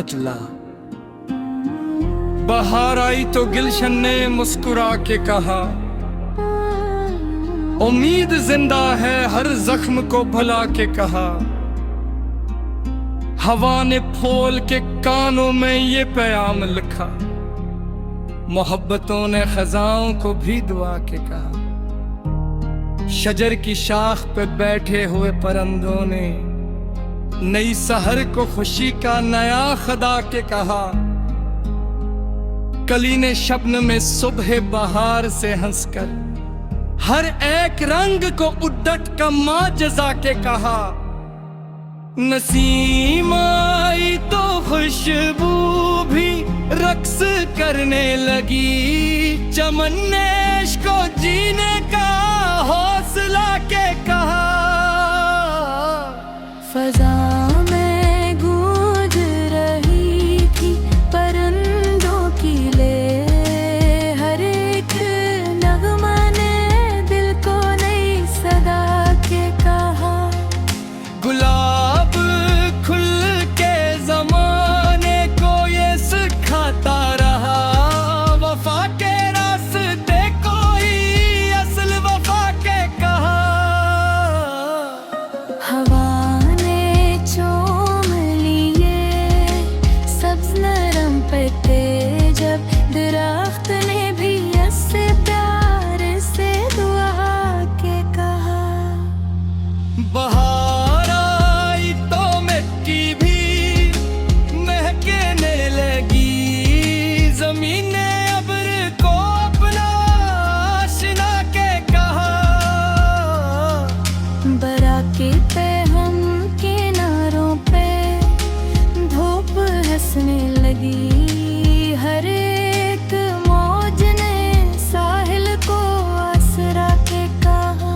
मचला। बहार आई तो गुलशन ने मुस्कुरा के कहा, उम्मीद जिंदा है हर जख्म को भुला के कहा। हवा ने फूल के कानों में ये पैगाम लिखा, मोहब्बतों ने खजाओं को भी दुआ के कहा। शजर की शाख पे बैठे हुए परिंदों ने नई सहर को खुशी का नया खदा के कहा। कली ने शब्न में सुबह बहार से हंसकर हर एक रंग को उद्दट का माजजा के कहा। नसीम आई तो खुशबू भी रक्स करने लगी, चमन ने इश्क को जीने का हौसला के कहा। फजा में गूंज रही थी परिंदों की ले, हर एक नगमा ने दिल को नई सदा के कहा। गुलाब खुल के जमाने को ये सिखाता रहा, वफा के रास्ते कोई असल वफा के कहा। हवा ने चूम लिए सब्ज नरम पत्ते, जब दरख्त ने भी ऐसे प्यार से दुआ के कहा। बहार आई तो मिट्टी भी महकने लगी, जमीन ने अब्र को अपना आशना के कहा। बराके पे हम किनारों पे धूप हंसने लगी, हर एक मौज ने साहिल को आसरा के कहा।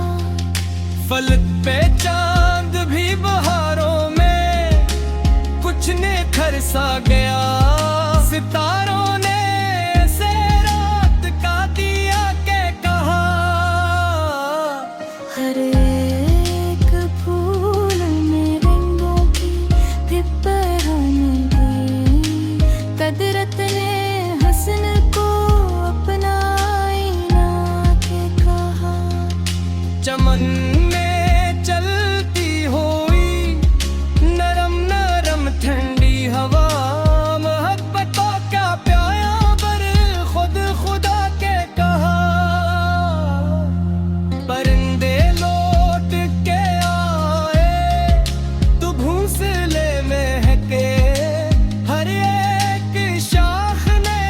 फलक पे चांद भी बहारों में कुछ ने खरसा गया, सितारों ने ऐसे रात का दिया के कहा। हर एक फूल में रंगों की थी पहचान, कदरत ने हसन को अपना आईना के कहा। चमन में चलती हुई नरम नरम ठंडी हवा, मोहब्बतों का प्यार खुद खुदा के कहा। परिंदे लौट के आए तो घोंसले महके, हर एक शाख ने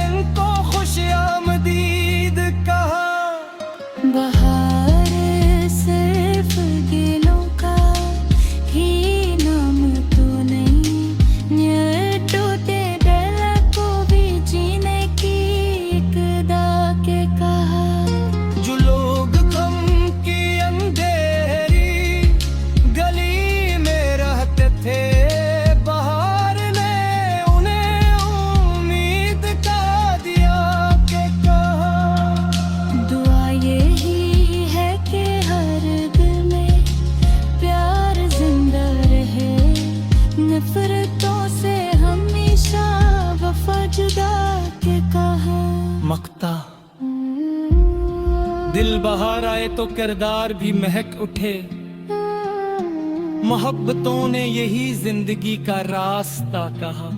इनको खुश आमदीद कहा। बहार सिर्फ गीलों का ही नाम तो नहीं, ये टूटे दिल को भी जीने की इक़्दा के कहा। जो लोग गम की अंधेरी गली में रहते थे, बहार ने उन्हें उम्मीद का दिया के कहा। दुआ यही है कि हर दिल में प्यार जिंदा रहे, नफरतों से हमेशा वफा जुदा के कहा। मक्ता दिल बहार आए तो किरदार भी महक उठे, मोहब्बतों ने यही जिंदगी का रास्ता कहा।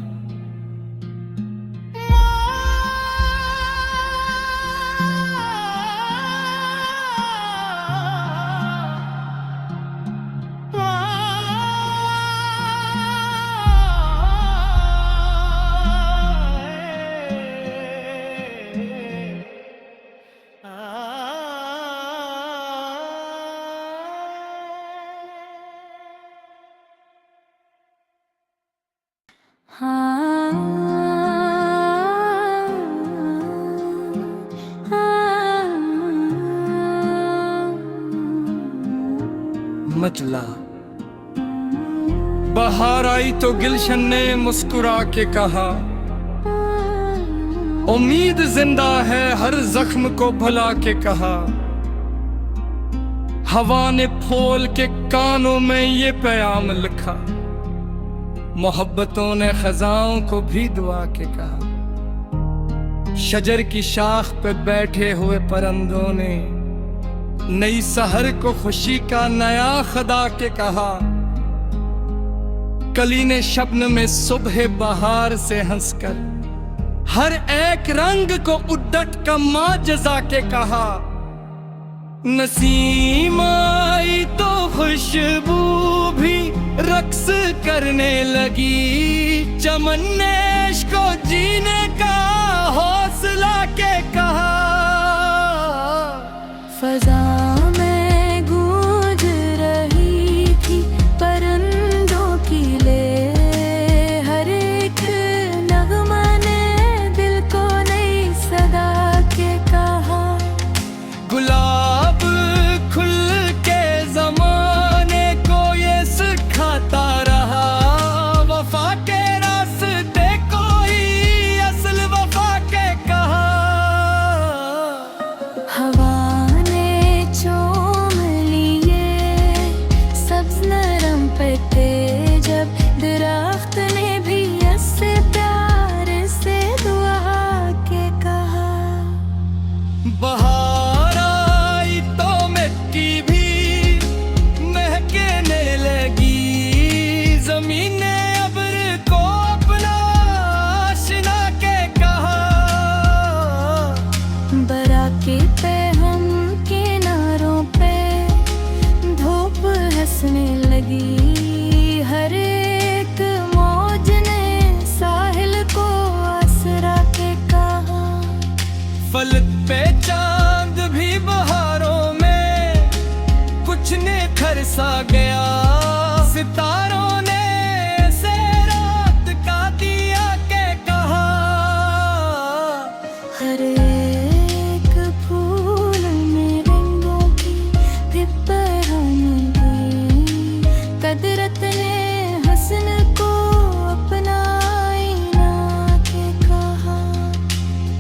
मचला। बहार आई तो गुलशन ने मुस्कुरा के कहा, उम्मीद जिंदा है हर जख्म को भुला के कहा। हवा ने फूल के कानों में ये पैगाम लिखा, मोहब्बतों ने खजाओं को भी दुआ के कहा। शजर की शाख पे बैठे हुए परंदों ने नई सहर को खुशी का नया खदा के कहा। कली ने शब्न में सुबह बहार से हंसकर हर एक रंग को उद्दट का माँ जजा के कहा। नसीम आई तो खुशबू भी रक्स करने लगी, चमन ने इश्क को जीने का हौसला के कहा। फजा में गूंज रही थी परंदों की ले, हर एक नगमा ने दिल को नई सदा के कहा। गुलाब खुल के जमाने को ये सिखाता रहा, वफा के रास्ते को ही असल वफा के कहा। हवा ने चूम लिए सब्ज नरम पत्ते, जब दरख्त ने भी ऐसे प्यार से दुआ के कहा। बहार आई तो मिट्टी भी महकने लगी, जमीन ने अब्र को अपना आशना के कहा। बराके पे हम किनारों पे धूप हंसने लगी, हर एक मौज ने साहिल को आसरा के कहा। फल पे चांद भी बहारों में कुछ ने खरसा गया, सितारों ने से रात का दिया के कहा। हर एक फूल में रंगों की पिपरान हुई, कदरत ने हसन को अपना आईना के कहा।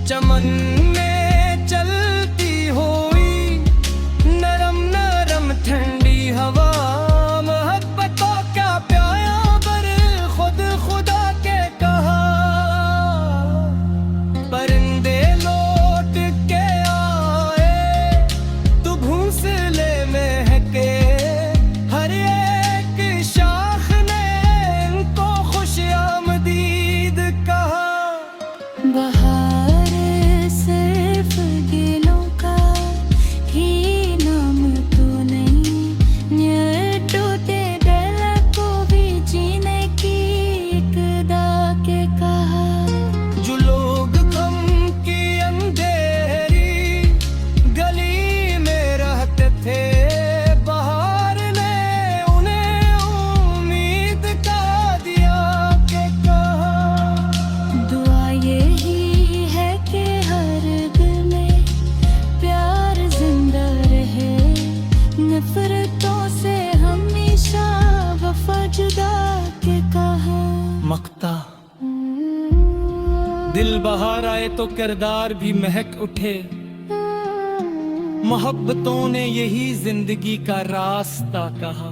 चमन में चलती हुई नरम नरम ठंडी हवा, मोहब्बतों का प्याया पर खुद खुदा के कहा। परिंदे लौट के आए तो घोंसले महके, हर एक शाख ने इनको खुशामदीद कहा। बहार सिर्फ दिलों का ही नाम तो नहीं, टूटे दिल को भी जीने की इक़्दा के कहा। जो लोग गम की अंधेरी गली में रहते थे, बहार ने उन्हें उम्मीद का दिया के कहा। दुआ यही है कि हर दिल में प्यार जिंदा रहे, नफरतों से हमेशा वफा जुदा के कहा। मक्ता दिल बहार आए तो किरदार भी महक उठे, मोहब्बतों ने यही जिंदगी का रास्ता कहा।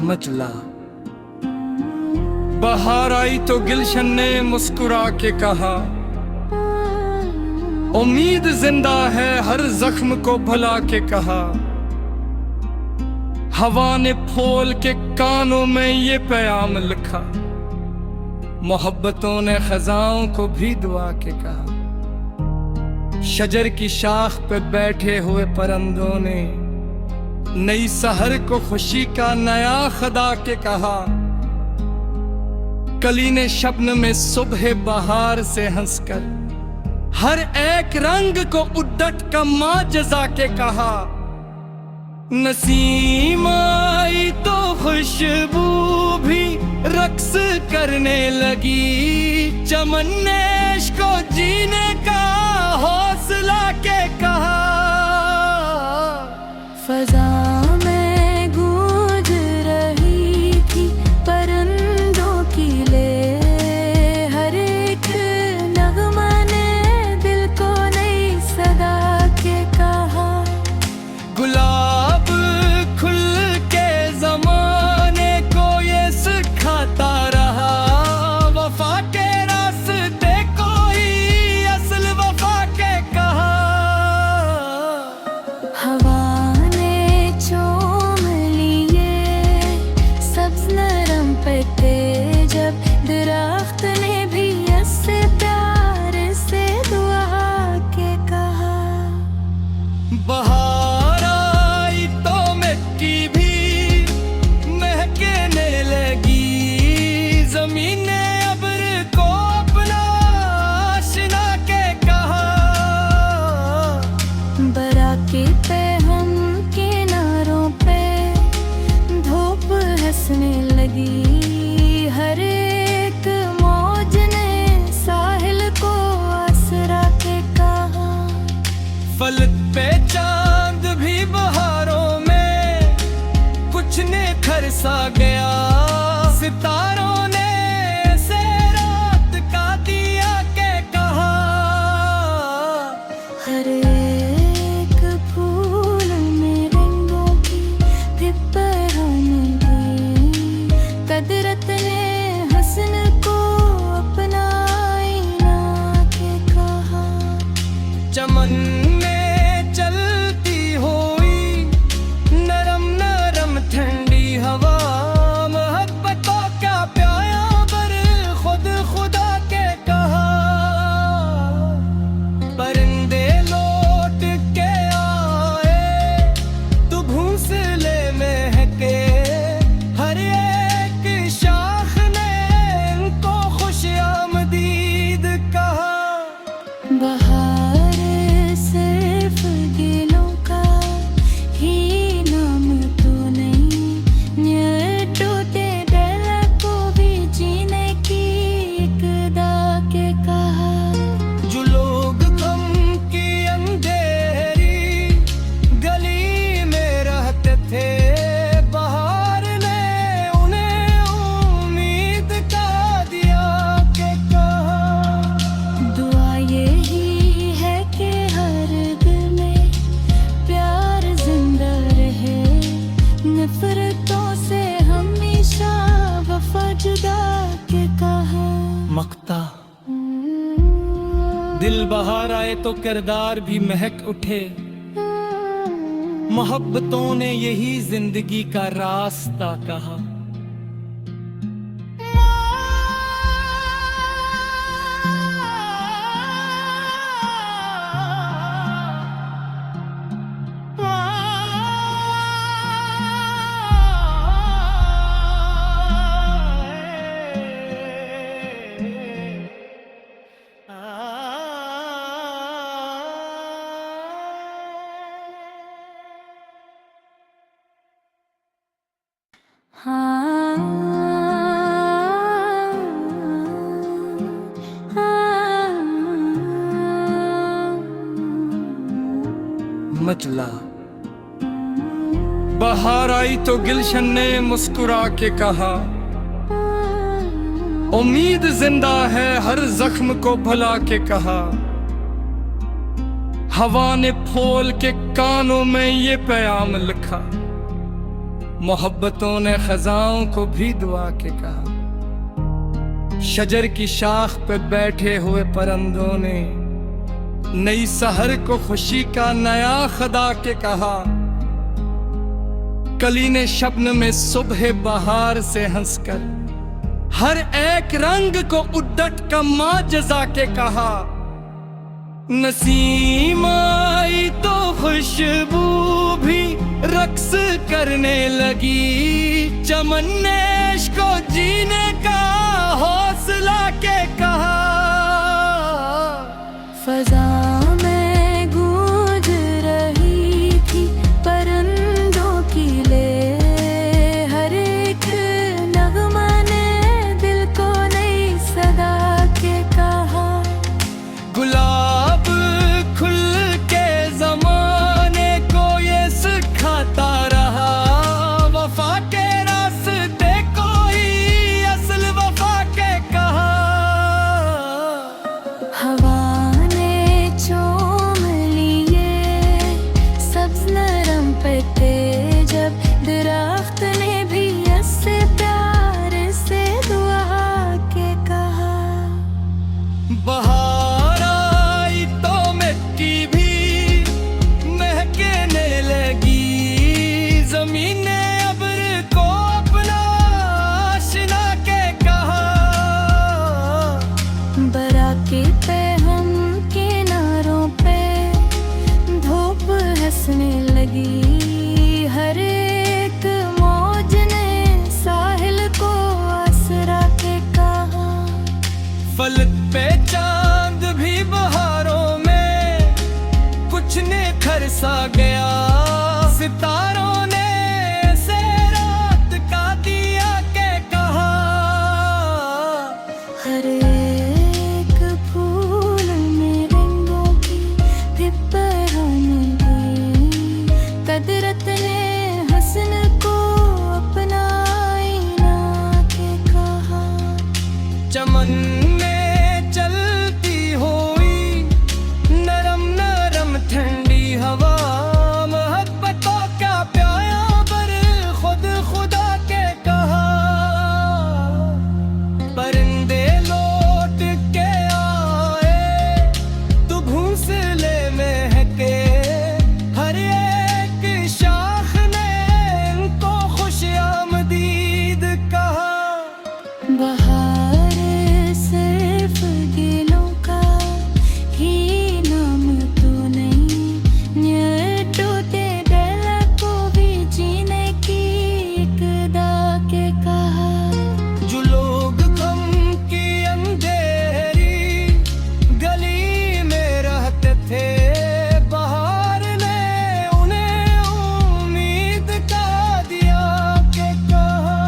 मचला बहार आई तो गुलशन ने मुस्कुरा के कहा, उम्मीद जिंदा है हर जख्म को भुला के कहा। हवा ने फूल के कानों में ये पैगाम लिखा, मोहब्बतों ने खजाओं को भी दुआ के कहा। शजर की शाख पे बैठे हुए परंदों ने नई सहर को खुशी का नया खदा के कहा। कली ने शब्न में सुबह बहार से हंसकर हर एक रंग को उद्दट का माँ जजा के कहा। नसीम आई तो खुशबू भी रक्स करने लगी, चमन ने इश्क को जीने का हौसला के कहा। फजा में गूंज रही थी परिंदों की ले, हर एक नगमा ने दिल को नई सदा के कहा। गुलाब खुल के जमाने को ये सिखाता रहा, वफा के रास्ते को ही असल वफा के कहा। हवा ने चूम लिए सब्ज नरम पत्ते, जब दरख्त ने भी उससे प्यार से दुआ के कहा। बहार आई तो मिट्टी भी महकने लगी, जमीन ने अब्र को अपना आशना के कहा। बराके पे हम किनारों पे धूप हंसने लगी, हर एक मौज ने साहिल को आसरा के कहा। फलक पे चांद भी बहारों में कुछ ने खरसा गया, सितारों ने से रात का दिया के कहा। हर एक फूल में रंगों की ठिपरानी, कदरत ने हसन को अपना आईना के कहा। चमन में चलती हुई नरम नरम ठंडी हवा, मोहब्बतों का प्याया बर खुद खुदा के कहा। परिंदे लौट के आए तो घोंसले महके, हर एक शाख ने इनको खुश आमदीद कहा। बहार सिर्फ दिलों का ही नाम तो नहीं, टूटे दिल को भी जीने की इक़्दा के कहा। जो लोग गम की अंधेरी गली में रहते थे, बहार ने उन्हें उम्मीद का दिया के कहा। दुआ यही है कि हर दिल में प्यार जिंदा रहे, नफरतों से हमेशा वफा जुदा के कहा। मक्ता दिल बहार आए तो किरदार भी महक उठे, मोहब्बतों ने यही जिंदगी का रास्ता कहा। मचला बहार आई तो गुलशन ने मुस्कुरा के कहा, उम्मीद जिंदा है हर जख्म को भुला के कहा। हवा ने फूल के कानों में ये पैगाम लिखा, मोहब्बतों ने खजाओं को भी दुआ के कहा। शजर की शाख पे बैठे हुए परिंदों ने नई सहर को खुशी का नया खदा के कहा। कली ने शब्न में सुबह बहार से हंसकर हर एक रंग को उद्दट का माँ जजा के कहा। नसीम आई तो खुशबू भी रक्स करने लगी, चमन ने इश्क को जीने का हौसला के कहा। चमन में चलती हुई नरम नरम ठंडी हवा, मोहब्बतों का प्यार खुद खुदा के कहा। परिंदे लौट के आए तो घोंसले महके, हर एक शाख ने इनको खुशामदीद कहा। बहार सिर्फ दिलों का ही नाम तो नहीं, टूटे दिल को भी जीने की इक़्तिदा के कहा। जो लोग गम की अंधेरी गली में रहते थे, बहार ने उन्हें उम्मीद का दिया के कहा।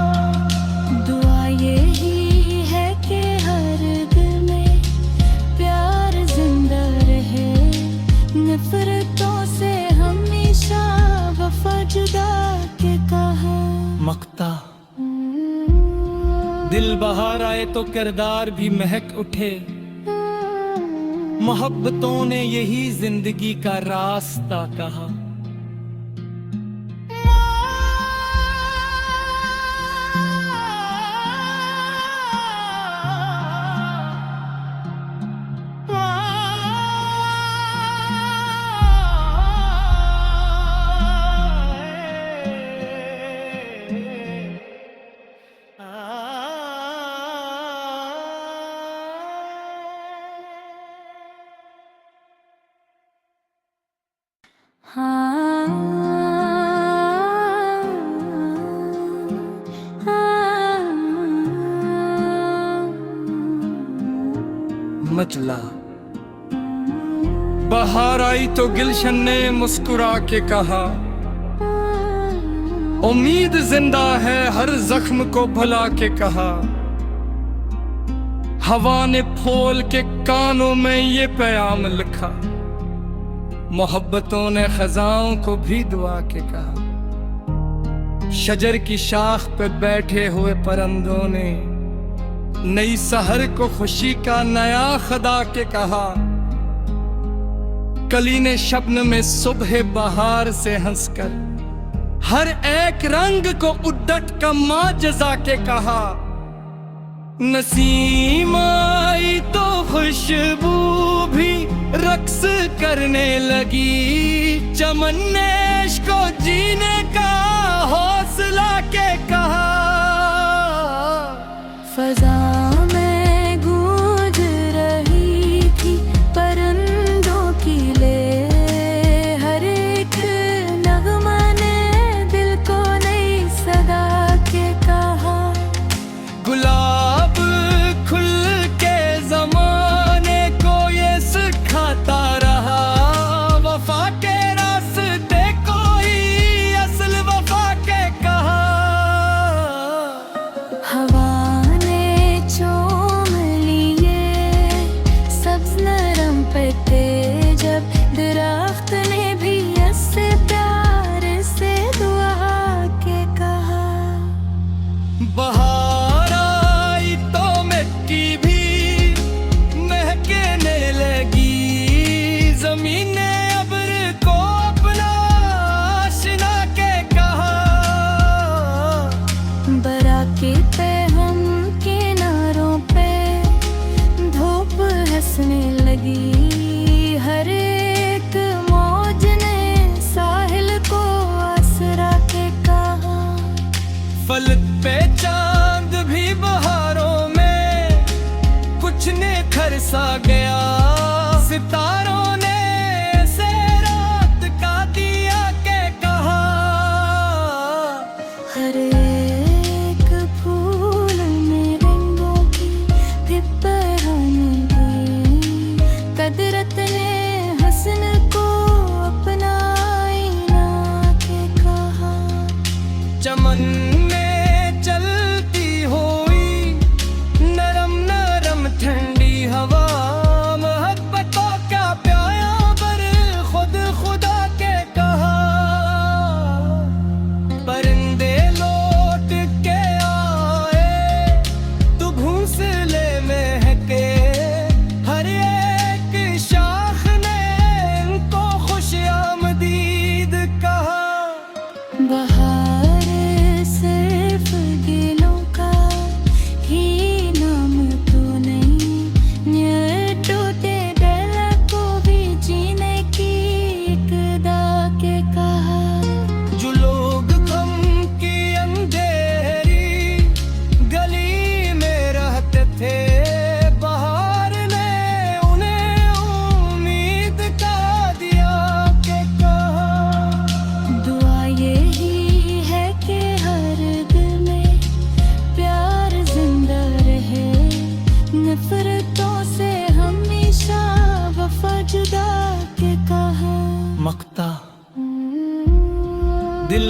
दुआ यही है कि हर दिल में प्यार जिंदा रहे, नफरतों से हमेशा वफा जुदा के कहा। मक्ता दिल बहार आए तो किरदार भी महक उठे, मोहब्बतों ने यही जिंदगी का रास्ता कहा। मचला बहार आई तो गुलशन ने मुस्कुरा के कहा, उम्मीद जिंदा है हर जख्म को भुला के कहा। हवा ने फूल के कानों में ये पैगाम लिखा, मोहब्बतों ने खजाओं को भी दुआ के कहा। शजर की शाख पे बैठे हुए परिंदों ने नई सहर को खुशी का नया खदा के कहा। कली ने शब्न में सुबह बहार से हंसकर हर एक रंग को उद्दत का माजजा के कहा। नसीम आई तो खुशबू भी रक्स करने लगी, चमन ने इश्क को जीने का हौसला के कहा। फजा में गूंज रही थी परिंदों की ले, हर एक नगमा ने दिल को नई सदा के कहा। गुलाब खुल के जमाने को ये सिखाता रहा, वफा के रास्ते को ही असल वफा के कहा। हवा ने चूम लिए सब्ज नरम पत्ते, जब दरख्त ने भी ऐसे प्यार से दुआ के कहा। बहार आई तो मिट्टी भी महकने लगी, जमीन ने अब्र को अपना आशना के कहा। बराके पे हम किनारों पे धूप हंसने लगी, हर एक मौज ने साहिल को आसरा के कहा। फलक पे चांद भी बहारों में कुछ ने खरसा गया, सितारों ने ऐसे रात का दिया के कहा। हर एक फूल में रंगों की थी पहचान, कदरत ने हसन को अपना आईना के कहा। चमन में चलती हुई नरम नरम ठंडी हवा, मोहब्बतों का प्यार खुद खुदा के कहा। परिंदे लो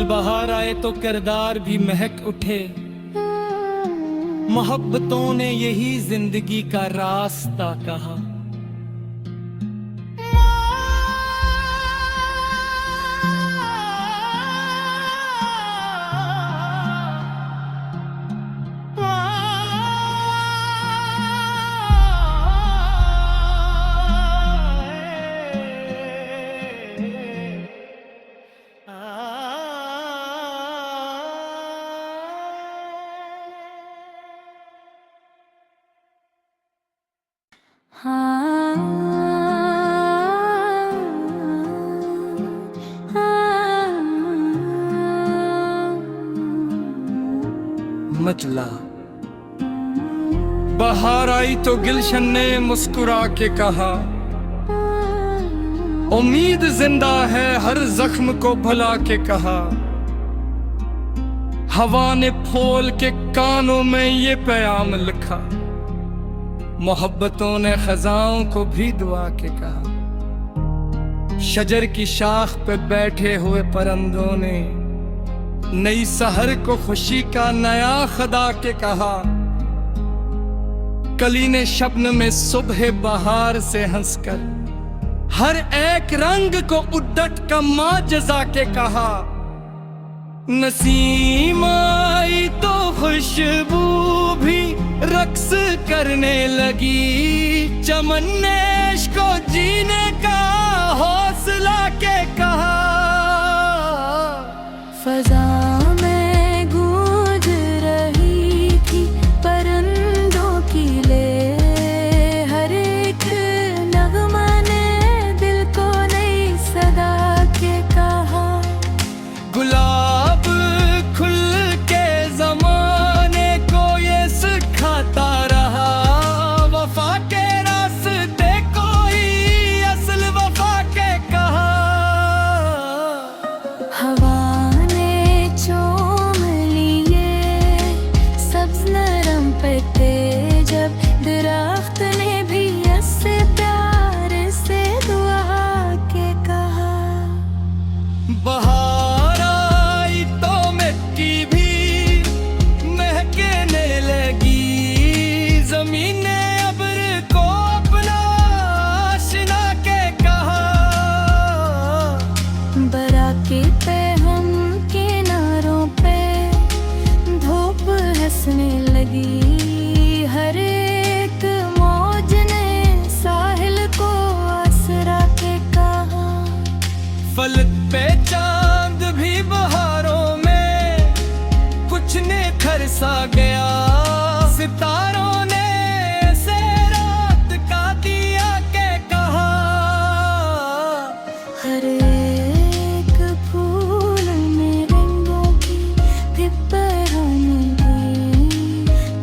बहार आए तो किरदार भी महक उठे, मोहब्बतों ने यही जिंदगी का रास्ता कहा। मचला बहार आई तो गुलशन ने मुस्कुरा के कहा, उम्मीद जिंदा है हर जख्म को भुला के कहा। हवा ने फूल के कानों में ये पैगाम लिखा, मोहब्बतों ने खजाओं को भी दुआ के कहा। शजर की शाख पे बैठे हुए परिंदों ने नई सहर को खुशी का नया खुदा के कहा। कली ने शब्न में सुबह बहार से हंसकर हर एक रंग को उद्दत का माजजा के कहा। नसीम आई तो खुशबू भी रक्स करने लगी, चमन ने इश्क को जीने का हौसला के कहा। फजा में गूंज रही थी परिंदों की ले, हर एक नगमा ने दिल को नई सदा के कहा। गुलाब खुल के जमाने को ये सिखाता रहा, वफा के रास्ते को ही असल वफा के कहा। हवा चूम लिए सब्ज नरम पत्ते, जब दरख्त ने भी ऐसे प्यार से दुआ के कहा। बहार आई तो मिट्टी भी महकने लगी, जमीन ने अब्र को अपना आशना के कहा। बराके पे हम किनारों पे धूप हंसने लगी, हर एक मौज ने साहिल को आसरा के कहा। फलक पे चांद भी बहारों में कुछ ने खरसा गया, सितारों ने से रात का दिया के कहा। हर एक फूल में रंगों की थी पहचान,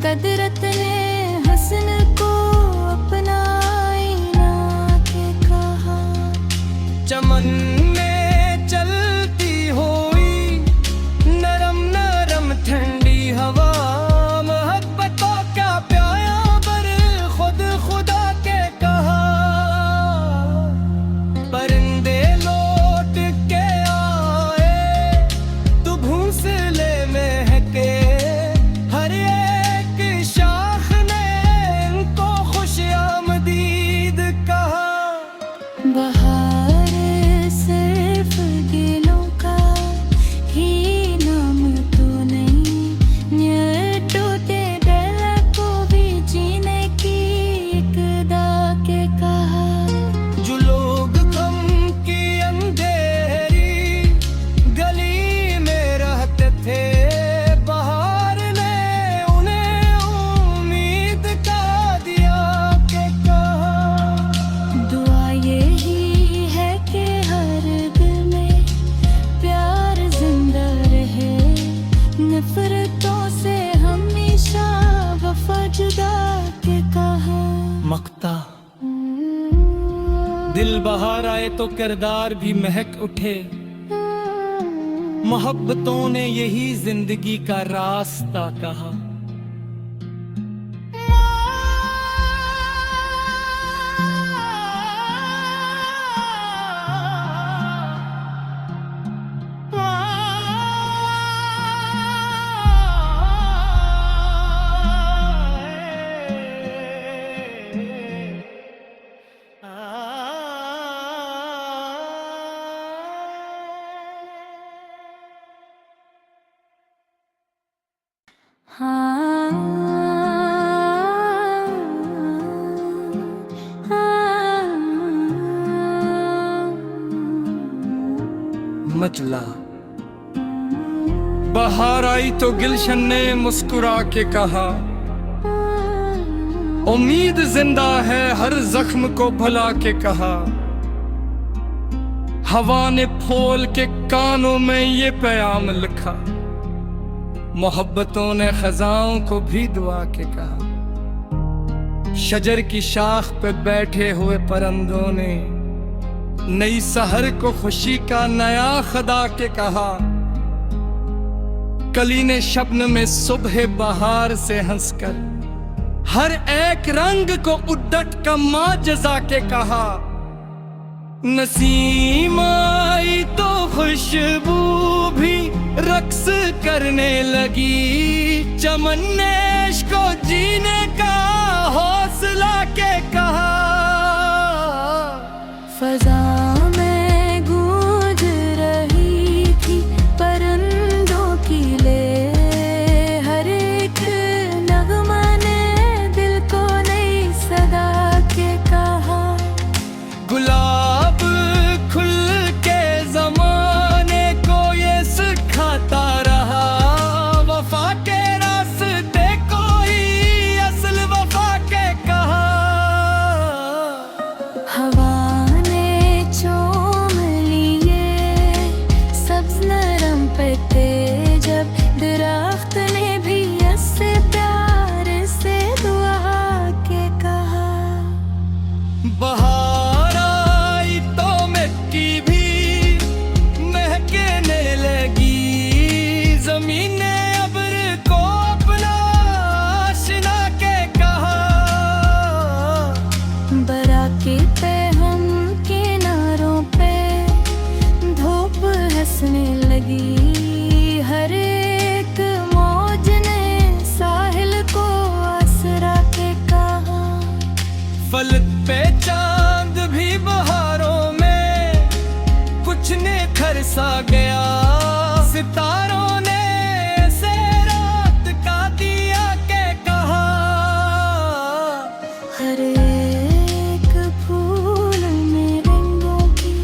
कदरत ने हसन को अपना आईना के कहा। चमन में चलती हुई नरम नरम ठंडी हवा, मोहब्बतों का प्याया बर खुद खुदा के कहा। परिंदे लौट के आए तो घोंसले महके, हर एक शाख ने इनको खुश आमदीद कहा। बहार सिर्फ दिलों का ही नाम तो नहीं, न्याय टूटे दिल को भी जीने की इक़्तिदा के कहा। जो लोग गम की अंधेरी गली में रहते थे, बहार ने उन्हें उम्मीद का दिया के कहा। दुआ यही है कि हर दिल में प्यार जिंदा रहे, नफरतों से हमेशा वफा जुदा के कहा। मक्ता दिल बहार आए तो किरदार भी महक उठे, मोहब्बतों ने यही जिंदगी का रास्ता कहा। मचला। बहार आई तो गुलशन ने मुस्कुरा के कहा, उम्मीद जिंदा है हर जख्म को भुला के कहा। हवा ने फूल के कानों में ये पैगाम लिखा, मोहब्बतों ने खजाओं को भी दुआ के कहा। शजर की शाख पे बैठे हुए परिंदों ने नई सहर को खुशी का नया खुदा के कहा। कली ने शब्न में सुबह बहार से हंसकर हर एक रंग को उद्दट का माजजा के कहा। नसीम आई तो खुशबू भी रक्स करने लगी, चमन ने इश्क को जीने का हौसला के कहा। फजा में गूंज रही थी परिंदों की ले, हर एक नगमा ने दिल को नई सदा के कहा। गुलाब खुल के जमाने को ये सिखाता रहा, वफा के रास्ते को ही असल वफा के कहा। हवा ने चूम लिए सब्ज नरम पत्ते, जब दरख्त ने भी उससे प्यार से दुआ के कहा। बहार आई तो मिट्टी भी महकने लगी, जमीन ने अब्र को अपना आशना के कहा। बराके पे हम किनारों पे धूप हंसने लगी, हर एक मौज ने साहिल को आसरा के कहा। फलक पे चांद भी बहारों में कुछ ने खरसा गया, सितारों ने से रात का दिया के कहा। हर एक फूल में रंगों की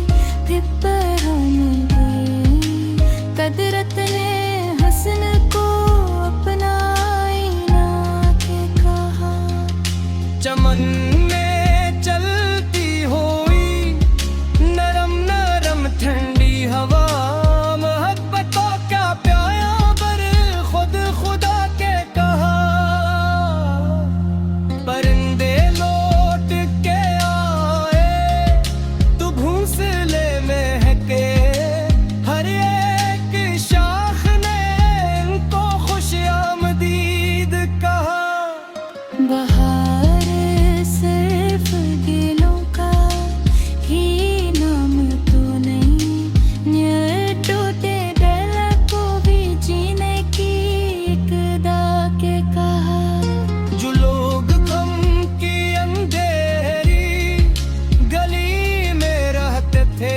फिपरान हुई, कदरत ने हसन को अपना आईना के कहा। चमन में चलती हुई नरम नरम ठंडी हवा, मोहब्बतों का प्यार खुद खुदा के कहा। परिंदे लौट के आए तो घोंसले महके, हर एक शाख ने इनको खुश आमदीद कहा। बहार सिर्फ दिलों का ही नाम तो नहीं, न्याय टूटे दिल को भी जीने की इक़्दा के कहा। जो लोग गम की अंधेरी गली में रहते थे,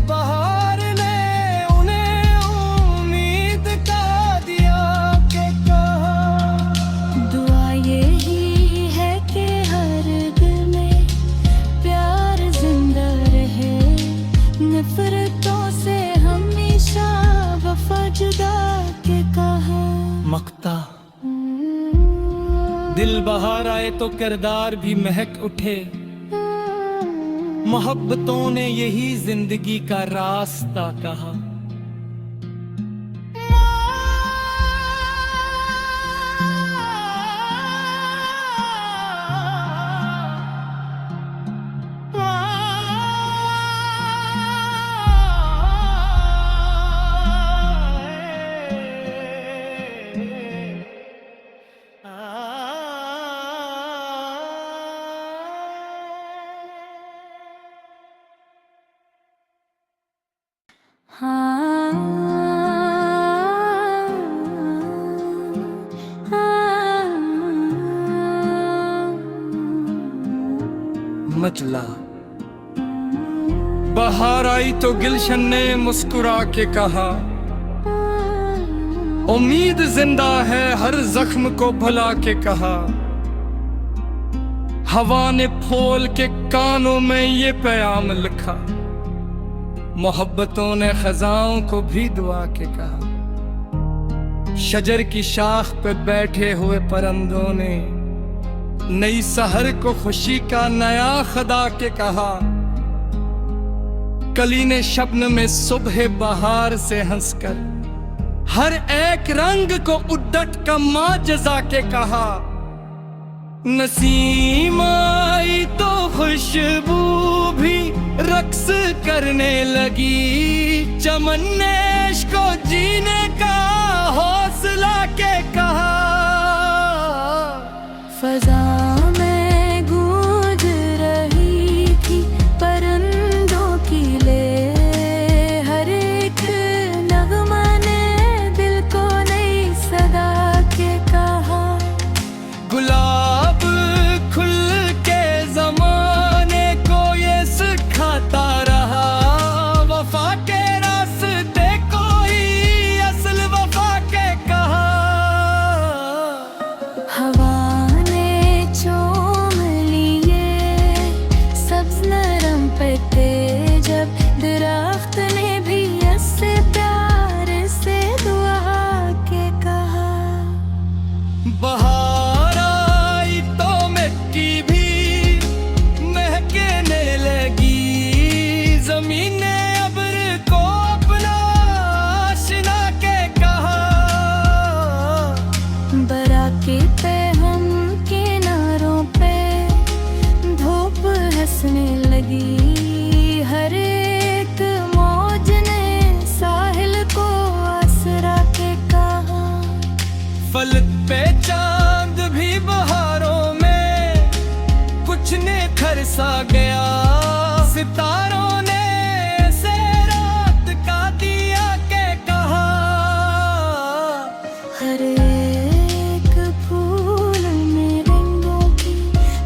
बहार ने उन्हें उम्मीद का दिया के कहा। दुआ यही है कि हर दिल में प्यार जिंदा रहे, नफरतों से हमेशा वफा जुदा के कहा। मक्ता दिल बहार आए तो किरदार भी महक उठे, मोहब्बतों ने यही जिंदगी का रास्ता कहा। मचला। बहार आई तो गुलशन ने मुस्कुरा के कहा, उम्मीद जिंदा है हर जख्म को भुला के कहा। हवा ने फूल के कानों में ये पैगाम लिखा, मोहब्बतों ने खजाओं को भी दुआ के कहा। शजर की शाख पे बैठे हुए परंदों ने नई सहर को खुशी का नया खदा के कहा। कली ने शब्न में सुबह बहार से हंसकर हर एक रंग को उद्दट का माँ जजा के कहा। नसीम आई तो खुशबू भी रक्स करने लगी, चमन ने इश्क को जीने का हौसला के कहा। फजा में गूंज रही थी परिंदों की ले, हर एक नगमा ने दिल को नई सदा के कहा। गुलाब खुल के जमाने को ये सिखाता रहा, वफा के रास्ते को ही असल वफा के कहा। हवा ने चूम लिए सब्ज नरम पत्ते, जब दरख्त ने भी ऐसे प्यार से दुआ के कहा। बहार आई तो मिट्टी भी महकने लगी, जमीन ने अब्र को अपना आशना के कहा। बराके पे हम किनारों पे धूप हंसने लगी, हर एक मौज ने साहिल को आसरा के कहा। फलक पे चांद भी बहारों में कुछ ने खरसा गया, सितारों ने से रात का दिया के कहा। हर एक फूल में रंगों की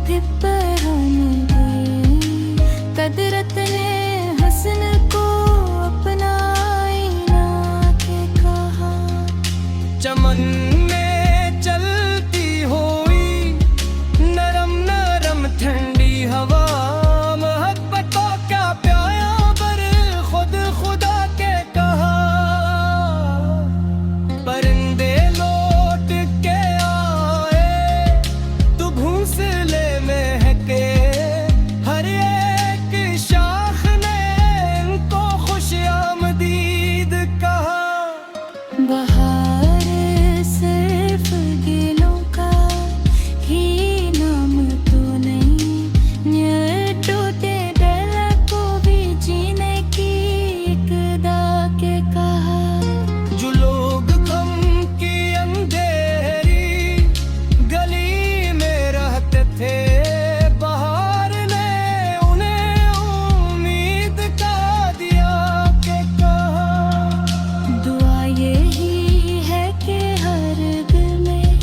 फिपरन दी, कदरत ने हसन को अपना आईना के कहा। चमन में चलती हुई नरम नरम ठंडी हवा, मोहब्बतों का प्यार खुद खुदा के कहा। परिंदे लौट के आए तो घोंसले महके, हर एक शाख ने इनको खुशामदीद कहा। बहार सिर्फ गिलों का ही नाम तो नहीं, टूटे दिल को भी जीने की इक़्दा के कहा। जो लोग गम की अंधेरी गली में रहते थे, बहार ने उन्हें उम्मीद का दिया के कहा। दुआ यही है कि हर दिल में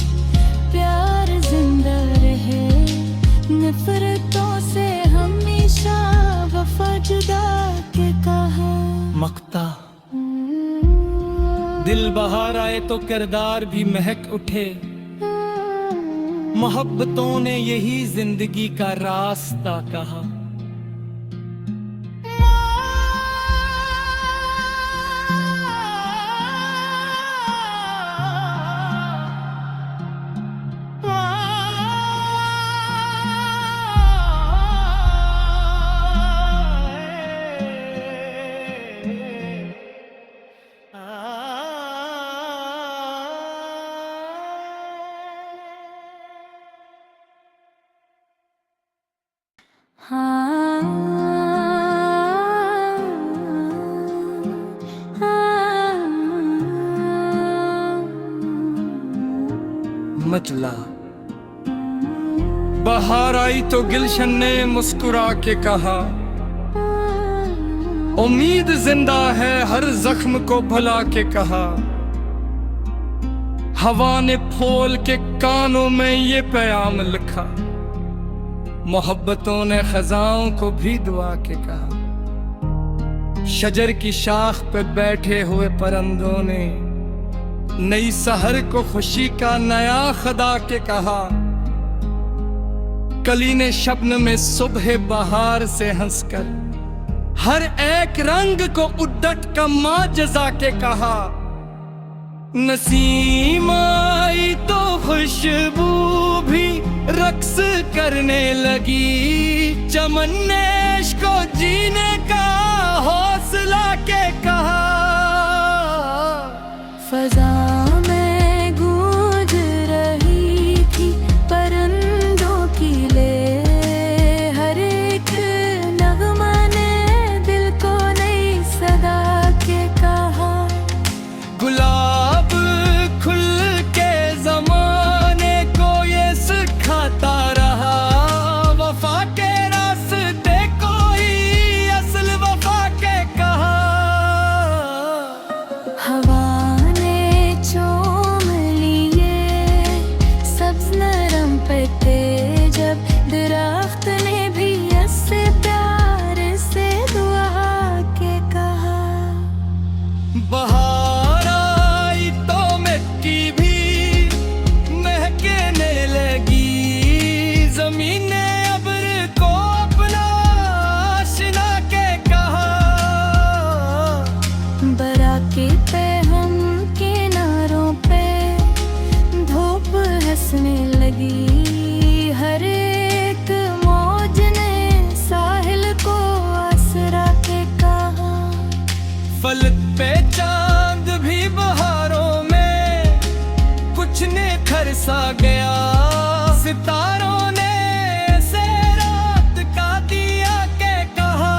प्यार जिंदा रहे, नफरतों से हमेशा वफा जुदा के कहा। मक्ता दिल बहार आए तो किरदार भी महक उठे, मोहब्बतों ने यही जिंदगी का रास्ता कहा। मचला बहार आई तो गुलशन ने मुस्कुरा के कहा, उम्मीद जिंदा है हर जख्म को भुला के कहा। हवा ने फूल के कानों में ये पैगाम लिखा, मोहब्बतों ने खजाओं को भी दुआ के कहा। शजर की शाख पे बैठे हुए परंदों ने नई सहर को खुशी का नया खदा के कहा। कली ने शब्न में सुबह बहार से हंसकर हर एक रंग को उद्दट का माँ जजा के कहा। नसीम आई तो खुशबू भी रक्स करने लगी, चमन ने इश्क को जीने का हौसला के कहा। फजा में गूंज रही थी परिंदों की ले, हर एक नगमा ने दिल को नई सदा के कहा। गुलाब खुल के जमाने को ये सिखाता रहा, वफा के रास्ते को ही असल वफा के कहा। हवा ने चूम लिए सब्ज नरम पत्ते, जब दरख्त ने भी ऐसे प्यार से दुआ के कहा। बहार आई तो मिट्टी भी महकने लगी, जमीन ने अब्र को अपना आशना के कहा। बराके पे हम किनारों पे धूप हंसने लगी, हर एक मौज ने साहिल को आसरा के कहा। फलक पे चांद भी बहारों में कुछ ने खरसा गया, सितारों ने ऐसे रात का दिया के कहा।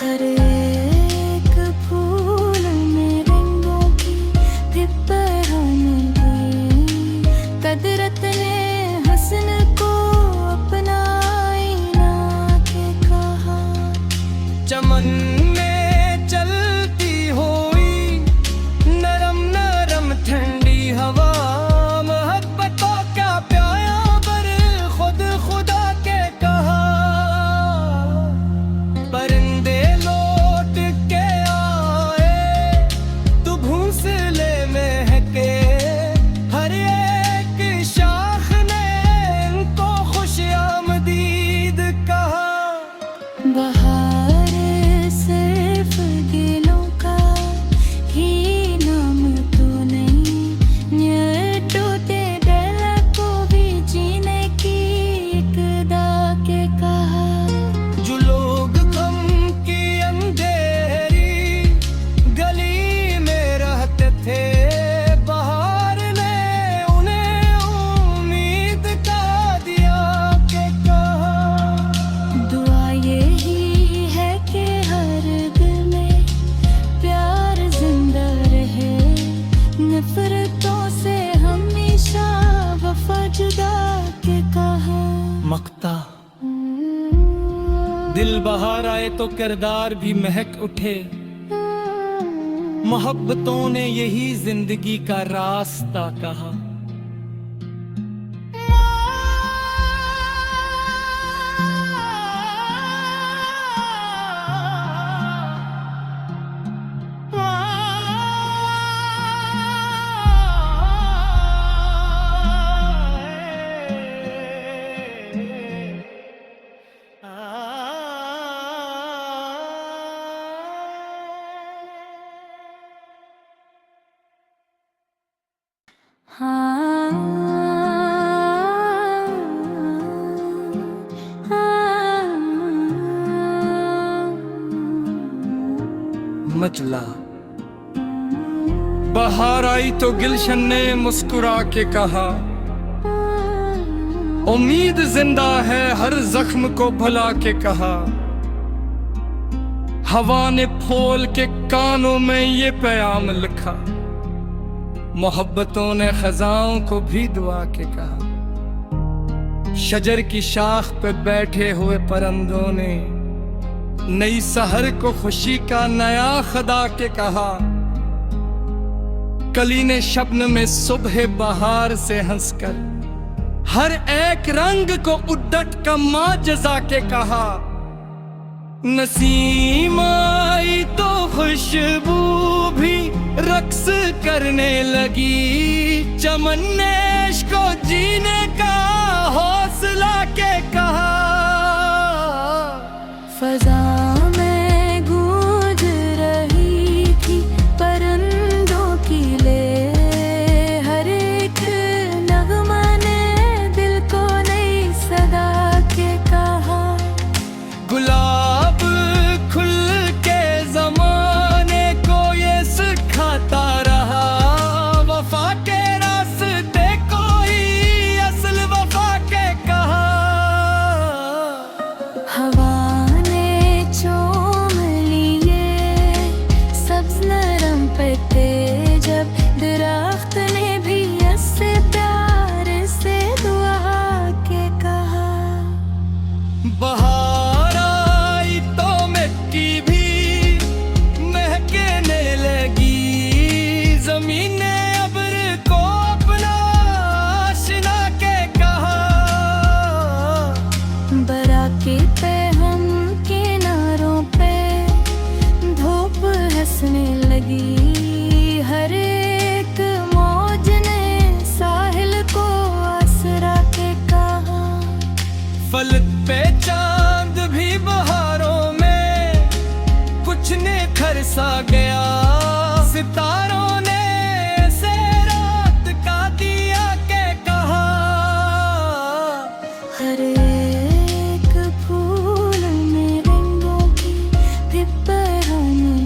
हर एक फूल में रंगों की दिपहन हुई, कदरत ने हसन को अपना आईना के कहा। चमन में चलती हुई नरम नरम ठंडी हवा, मोहब्बतों का प्याया पर खुद खुदा के कहा। परिंदे लौट के आए तो घोंसले महके, हर एक शाख ने इनको खुशामदीद कहा। बहार सिर्फ दिलों का ही नाम तो नहीं, न्यटोते दिल को भी जीने की इक़्तिदा के कहा। जो लोग गम की अंधेरी गली में रहते थे, बहार ने उन्हें उम्मीद का दिया के कहा। दुआ यही है कि हर दिल में प्यार जिंदा रहे, नफरतों से हमेशा वफा जुदा के कहा। मक्ता दिल बहार आए तो किरदार भी महक उठे, मोहब्बतों ने यही जिंदगी का रास्ता कहा। मचला बहार आई तो गुलशन ने मुस्कुरा के कहा, उम्मीद जिंदा है हर जख्म को भुला के कहा। हवा ने फूल के कानों में ये पैगाम लिखा, मोहब्बतों ने खजाओं को भी दुआ के कहा। शजर की शाख पे बैठे हुए परिंदों ने नई सहर को खुशी का नया खदा के कहा। कली ने शबनम में सुबह बहार से हंसकर हर एक रंग को उद्दट का माँ जजा के कहा। नसीम आई तो खुशबू भी रक्स करने लगी, चमन ने इश्क को जीने का हौसला के कहा। फजा में गूंज रही थी परिंदों की ले, हर एक नगमा ने दिल को नई सदा के कहा। गुलाब खुल के जमाने को ये सिखाता रहा, वफा के रास्ते को ही असल वफा के कहा। हवा ने चूम लिए सब्ज नरम पत्ते, जब दरख्त ने भी ऐसे प्यार से दुआ के कहा। बहार आई तो मिट्टी भी महकने लगी, जमीन ने अब्र को अपना आशना के कहा। बराके पे हम किनारों पे धूप हंसने लगी, हर एक मौज ने साहिल को आसरा के कहा। फलक पे चांद भी बहारों में कुछ ने खरसा गया, सितारों ने से रात का दिया के कहा। हर एक फूल में रंगों की फिपरानी,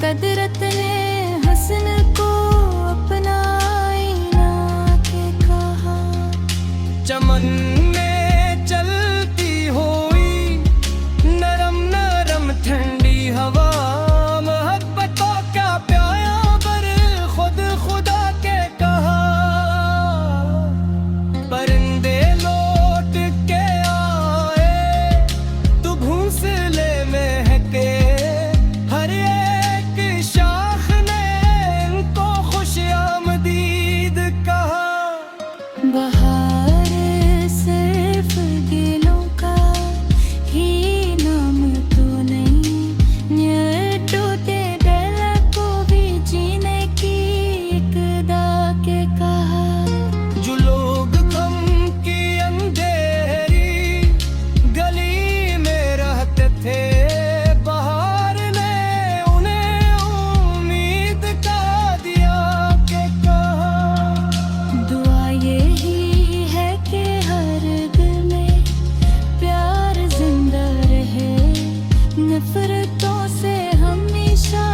कदरत ने हसन को अपना आईना के कहा। चमन में चलती हुई नरम नरम ठंडी हवा, मोहब्बतों का प्याया पर खुद खुदा के कहा। परिंदे लौट के आए तो घोंसले महके, हर एक शाख ने इनको खुश आमदीद कहा। बहार सिर्फ दिलों का ही नाम तो नहीं, न्यटो ते डेला को भी जीने की इकदा के कहा। जो लोग गम की अंधेरी गली में रहते थे, बहार ने उन्हें उम्मीद का दिया के कहा। दुआ यही है कि हर दिल में प्यार जिंदा रहे, नफरतों से हमेशा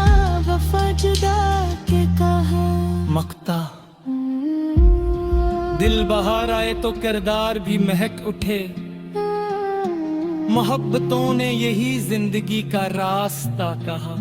वफा जुदा के कहा। मक्ता दिल बहार आए तो किरदार भी महक उठे, मोहब्बतों ने यही जिंदगी का रास्ता कहा।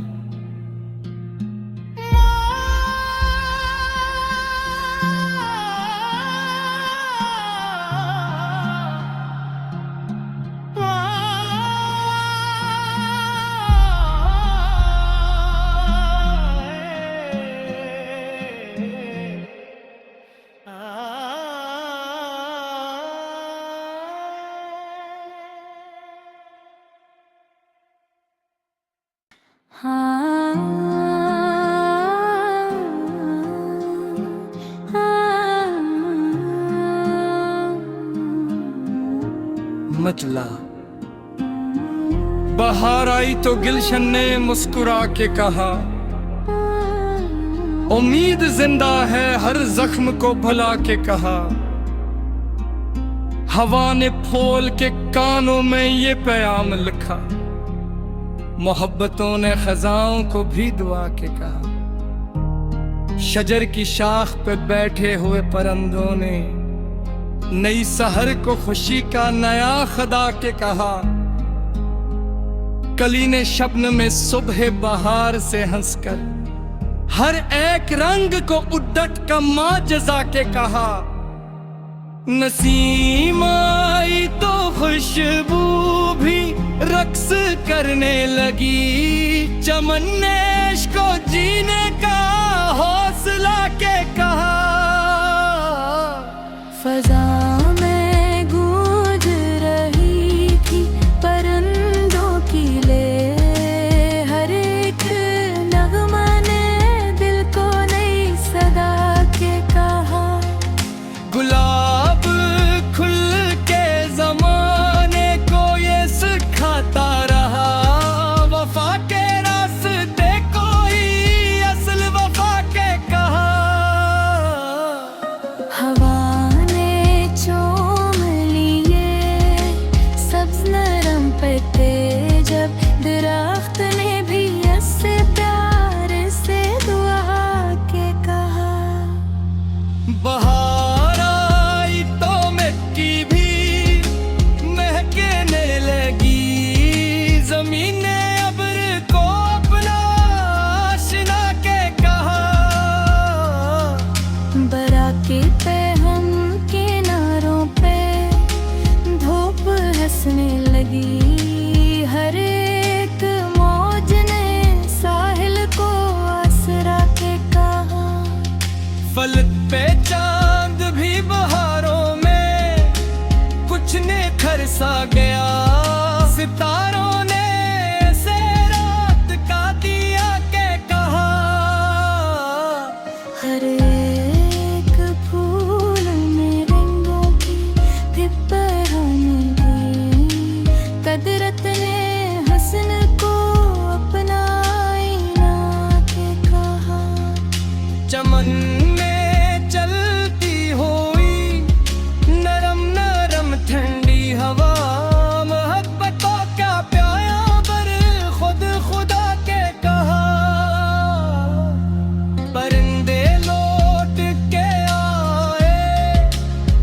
मचला बहार आई तो गुलशन ने मुस्कुरा के कहा, उम्मीद जिंदा है हर जख्म को भुला के कहा। हवा ने फूल के कानों में ये पैगाम लिखा, मोहब्बतों ने खजाओं को भी दुआ के कहा। शजर की शाख पे बैठे हुए परिंदों ने नई सहर को खुशी का नया खदा के कहा। कली ने शब्न में सुबह बहार से हंसकर हर एक रंग को उद्दत का माजजा के कहा। नसीम आई तो खुशबू भी रक्स करने लगी, चमन ने इश्क को जीने का हौसला के कहा। फजा में गूंज रही थी परिंदों की ले, हर एक नगमा ने दिल को नई सदा के कहा। गुलाब खुल के जमाने को ये सिखाता बहार आई तो मिट्टी भी महकने लगी, जमीने अब्र को अपना आशना के कहा। बराके पे हम किनारों पे धूप हंसने लगी, हर एक मौज ने साहिल को आसरा के कहा। फलक पे चांद भी बहारों में कुछ ने खरसा गया, सितारों ने से रात का दिया के कहा। हर एक फूल में रंगों की थी पहचान, कदरत ने हसन को अपना आईना के कहा। चमन में चलती हुई नरम नरम ठंडी हवा, मोहब्बतों का प्याया बर खुद खुदा के कहा। परिंदे लौट के आए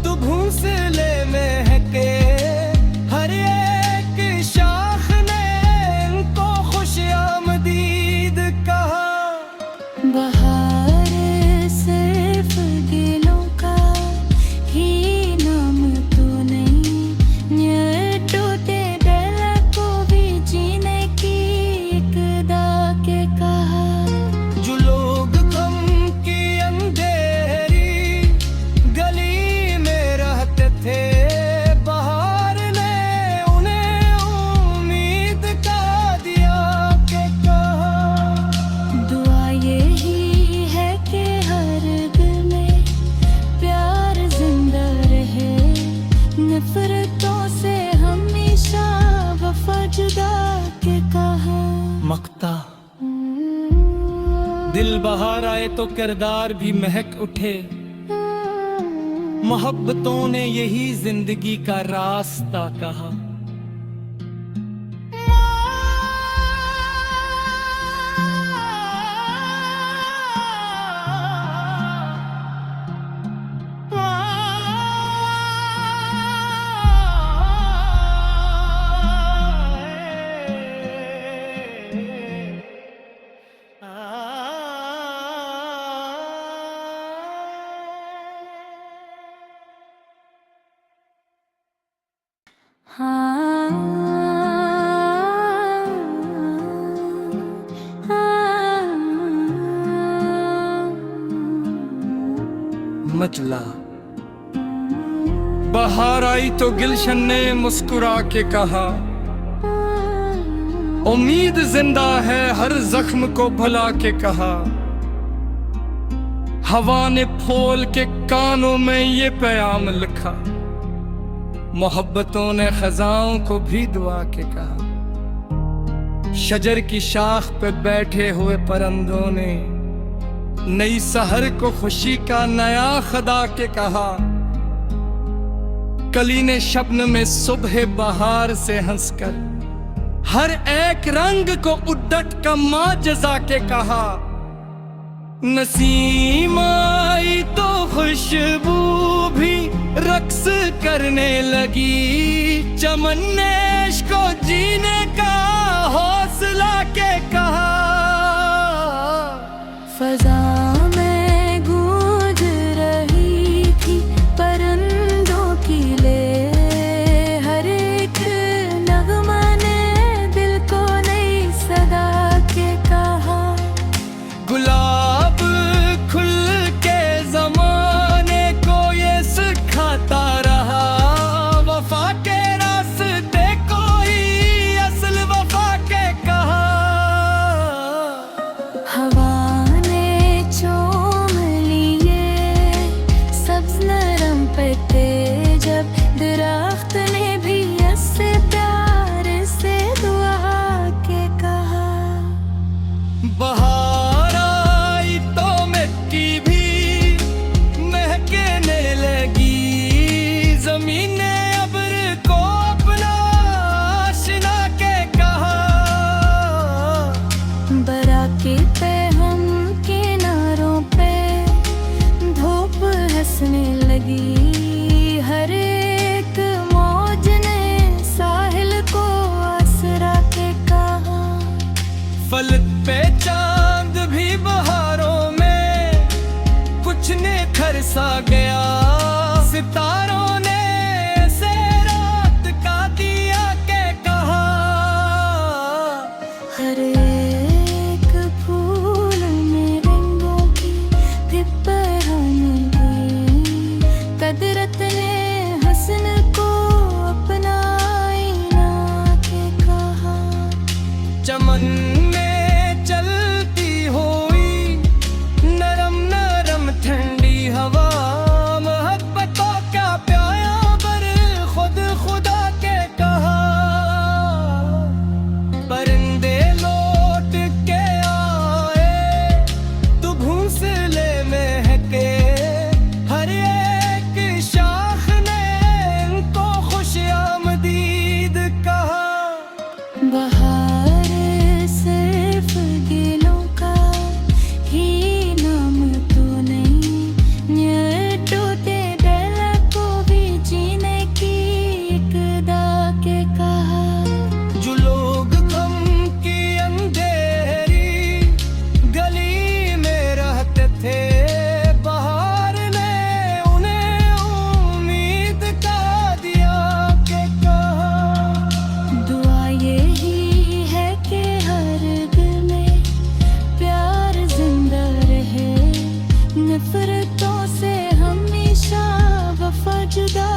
तो घोंसले महके, हर एक शाख ने इनको खुश आमदीद कहा। बहार सिर्फ दिलों का ही नाम तो नहीं, ये टूटे दिल को भी जीने की एक दा के कहा। जो लोग गम की अंधेरी गली में रहते थे, बहार ने उन्हें उम्मीद का दिया के कहा। दुआ यही है कि हर दिल में प्यार जिंदा रहे, नफरतों से हमेशा वफा जुदा के कहा। मक्ता दिल बहार आए तो किरदार भी महक उठे, मोहब्बतों ने यही जिंदगी का रास्ता कहा। मचला बहार आई तो गुलशन ने मुस्कुरा के कहा, उम्मीद जिंदा है हर जख्म को भुला के कहा। हवा ने फूल के कानों में ये पैगाम लिखा, मोहब्बतों ने खजाओं को भी दुआ के कहा। शजर की शाख पे बैठे हुए परिंदों ने नई सहर को खुशी का नया खुदा के कहा। कली ने शब्न में सुबह बहार से हंसकर हर एक रंग को उद्दट का माजजा के कहा। नसीम आई तो खुशबू भी रक्स करने लगी, चमन ने इश्क को जीने का हौसला के कहा। फजा में गूंज रही थी परिंदों की ले, हर एक नगमा ने दिल को नई सदा के कहा। गुलाब खुल के जमाने को ये सिखाता रहा, वफा के रास्ते को ही असल वफा के कहा। हवा ने हंसने लगी। हर एक मौज ने साहिल को आसरा के कहा। फल पे चांद भी बहारों में कुछ ने खरसा गया। सितारों ने ऐसे रात का दिया के कहा। हर एक फूल में रंगों की थी पहचान। कदरत ने हसन को अपना आईना के कहा। चमन में चलती हुई नरम नरम ठंडी हवा। मोहब्बतों का प्याया बर खुद खुदा के कहा। परिंदे लौट के आए तो घोंसले महके। हर एक शाख ने इनको खुश आमदीद कहा। बहार सिर्फ दिलों का ही नाम तो नहीं। टूटे दिल को भी जीने की इक़्दा के कहा। जो लोग गम की अंधेरी गली में रहते थे, बहार ने उन्हें उम्मीद का दिया के कहा। दुआ यही है कि हर दिल में प्यार जिंदा रहे। नफरतों से हमेशा वफा जुदा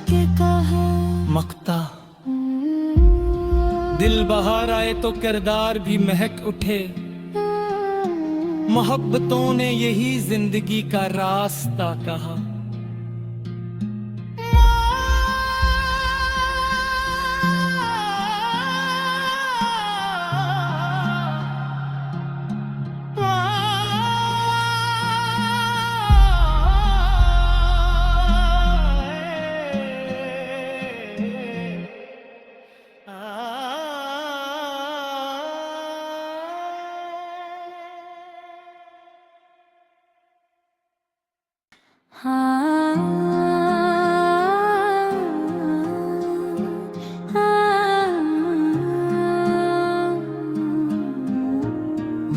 के कहा। मक्ता दिल बहार आए तो किरदार भी महक उठे। मोहब्बतों ने यही जिंदगी का रास्ता कहा।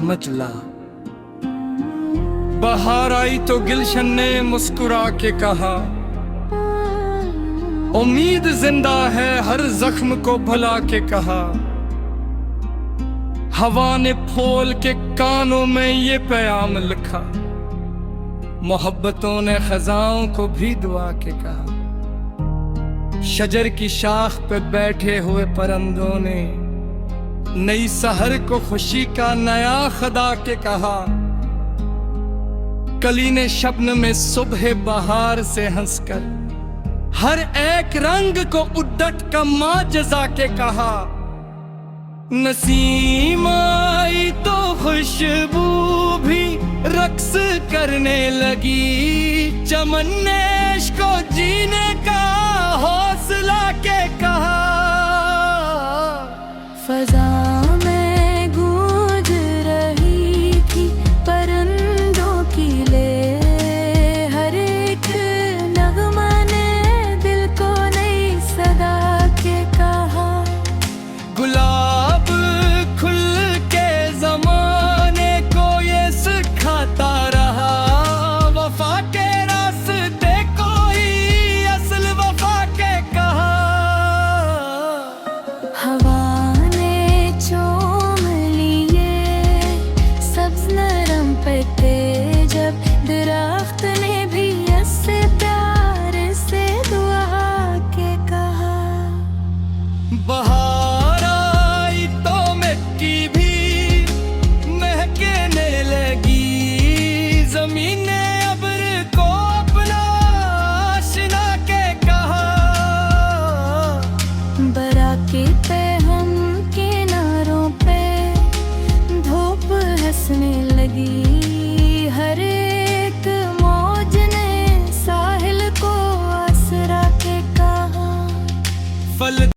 मचला बहार आई तो गुलशन ने मुस्कुरा के कहा। उम्मीद जिंदा है हर जख्म को भुला के कहा। हवा ने फूल के कानों में ये पैगाम लिखा। मोहब्बतों ने खजाओं को भी दुआ के कहा। शजर की शाख पे बैठे हुए परिंदों ने नई सहर को खुशी का नया खुदा के कहा। कली ने शब्न में सुबह बहार से हंसकर हर एक रंग को उद्दत का माजजा के कहा। नसीम आई तो खुशबू भी रक्स करने लगी। चमन ने इश्क को जीने का हौसला के कहा। फजा में गूंज रही थी परिंदों की ले। हर एक नगमा ने दिल को नई सदा के कहा। गुलाब खुल के जमाने को ये सिखाता रहा। वफा के रास्ते को ही असल वफा के कहा। हवा ने चूम लिए सब्ज नरम पत्ते जब दरख्त ने भी ऐसे प्यार से दुआ के कहा। बहार आई तो मिट्टी भी महकने लगी। जमीन ने अब्र को अपना आशिना के कहा। बराके पे हम किनारों पे धूप हंसने लगी।